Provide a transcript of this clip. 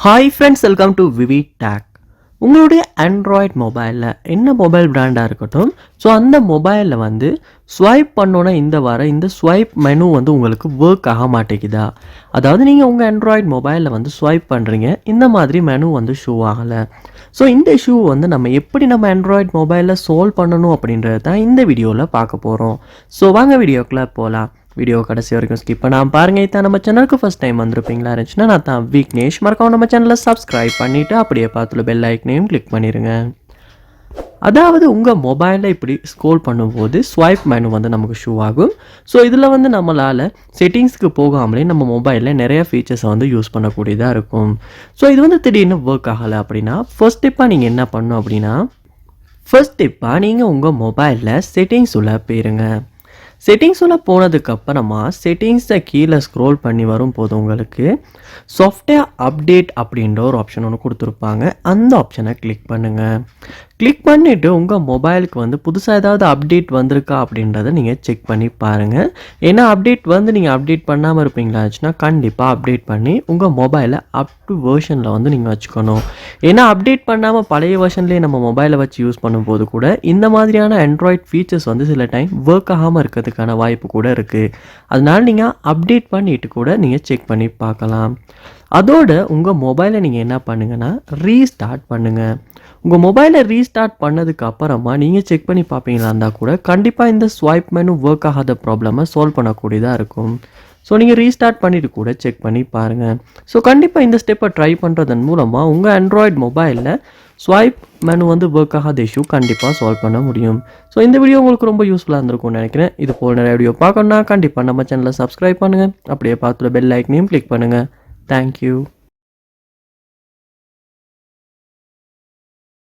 Hi friends, welcome to VividTech. உங்களுடைய Android மொபைலில் என்ன மொபைல் பிராண்டாக இருக்கட்டும், ஸோ அந்த மொபைலில் வந்து ஸ்வைப் பண்ணோன்னா இந்த ஸ்வைப் மெனு வந்து உங்களுக்கு ஒர்க் ஆக மாட்டேங்குதா? அதாவது நீங்கள் உங்கள் ஆண்ட்ராய்ட் மொபைலில் வந்து ஸ்வைப் பண்ணுறீங்க, இந்த மாதிரி மெனு வந்து ஷோ ஆகலை. ஸோ இந்த இஷ்யூ வந்து நம்ம எப்படி நம்ம ஆண்ட்ராய்ட் மொபைலில் சால்வ் பண்ணணும் அப்படின்றது தான் இந்த வீடியோவில் பார்க்க போகிறோம். ஸோ வாங்க வீடியோக்குள்ளே போகலாம். வீடியோ கடைசி வரைக்கும் ஸ்கிப் பண்ணாமல் பாருங்கள். இதான் நம்ம சேனலுக்கு ஃபஸ்ட் டைம் வந்திருப்பீங்களா இருந்துச்சுன்னா நான் தான் விக்னேஷ். மறக்காம நம்ம சேனலை சப்ஸ்கிரைப் பண்ணிவிட்டு அப்படியே பார்த்துல பெல் ஐக்கனையும் கிளிக் பண்ணிடுங்க. அதாவது உங்கள் மொபைலில் இப்படி ஸ்க்ரோல் பண்ணும்போது ஸ்வைப் மெனு வந்து நமக்கு ஷோ ஆகும். ஸோ இதில் வந்து நம்மளால் செட்டிங்ஸ்க்கு போகாமலே நம்ம மொபைலில் நிறைய ஃபீச்சர்ஸை வந்து யூஸ் பண்ணக்கூடியதாக இருக்கும். ஸோ இது வந்து திடீர்னு ஒர்க் ஆகலை அப்படின்னா ஃபர்ஸ்ட் ஸ்டெப்பாக நீங்கள் என்ன பண்ணணும் அப்படின்னா, ஃபர்ஸ்ட் ஸ்டெப்பாக நீங்கள் உங்கள் மொபைலில் செட்டிங்ஸ் உள்ள போயிருங்க. செட்டிங்ஸ் உள்ள போனதுக்கப்புறமா செட்டிங்ஸை கீழே ஸ்க்ரோல் பண்ணி வரும்போது உங்களுக்கு சாஃப்ட்வேர் அப்டேட் அப்படின்ற ஒரு ஆப்ஷன் ஒன்று கொடுத்துருப்பாங்க. அந்த ஆப்ஷனை கிளிக் பண்ணுங்கள். கிளிக் பண்ணிவிட்டு உங்கள் மொபைலுக்கு வந்து புதுசாக ஏதாவது அப்டேட் வந்திருக்கா அப்படின்றத நீங்கள் செக் பண்ணி பாருங்கள். ஏன்னா அப்டேட் வந்து நீங்கள் அப்டேட் பண்ணாமல் இருப்பீங்களாச்சுன்னா கண்டிப்பாக அப்டேட் பண்ணி உங்கள் மொபைலை அப் டு வேர்ஷனில் வந்து நீங்கள் வச்சுக்கணும். ஏன்னா அப்டேட் பண்ணாமல் பழைய வேர்ஷன்லேயே நம்ம மொபைலை வச்சு யூஸ் பண்ணும்போது கூட இந்த மாதிரியான ஆண்ட்ராய்ட் ஃபீச்சர்ஸ் வந்து சில டைம் ஒர்க் ஆகாமல் இருக்கிறதுக்கான வாய்ப்பு கூட இருக்குது. அதனால் நீங்கள் அப்டேட் பண்ணிவிட்டு கூட நீங்கள் செக் பண்ணி பார்க்கலாம். அதோடு உங்கள் மொபைலை நீங்கள் என்ன பண்ணுங்கன்னா ரீஸ்டார்ட் பண்ணுங்கள். உங்கள் மொபைலை ரீஸ்டார்ட் பண்ணதுக்கு அப்புறமா நீங்கள் செக் பண்ணி பார்ப்பீங்களா இருந்தால் கூட கண்டிப்பாக இந்த ஸ்வைப் மெனு ஒர்க் ஆகாத ப்ராப்ளமை சால்வ் பண்ணக்கூடியதாக இருக்கும். ஸோ நீங்கள் ரீஸ்டார்ட் பண்ணிவிட்டு கூட செக் பண்ணி பாருங்கள். ஸோ கண்டிப்பாக இந்த ஸ்டெப்பை ட்ரை பண்ணுறதன் மூலமாக உங்கள் ஆண்ட்ராய்ட் மொபைலில் ஸ்வைப் மெனு வந்து ஒர்க் ஆகாத இஷ்யூ கண்டிப்பாக சால்வ் பண்ண முடியும். ஸோ இந்த வீடியோ உங்களுக்கு ரொம்ப யூஸ்ஃபுல்லாக இருந்திருக்கும்னு நினைக்கிறேன். இது போல் நிறைய வீடியோ பார்க்கணுன்னா கண்டிப்பாக நம்ம சேனலை சப்ஸ்கிரைப் பண்ணுங்கள். அப்படியே பார்த்துட்டு பெல் ஐக்கனையும் கிளிக் பண்ணுங்கள். தேங்க்யூ.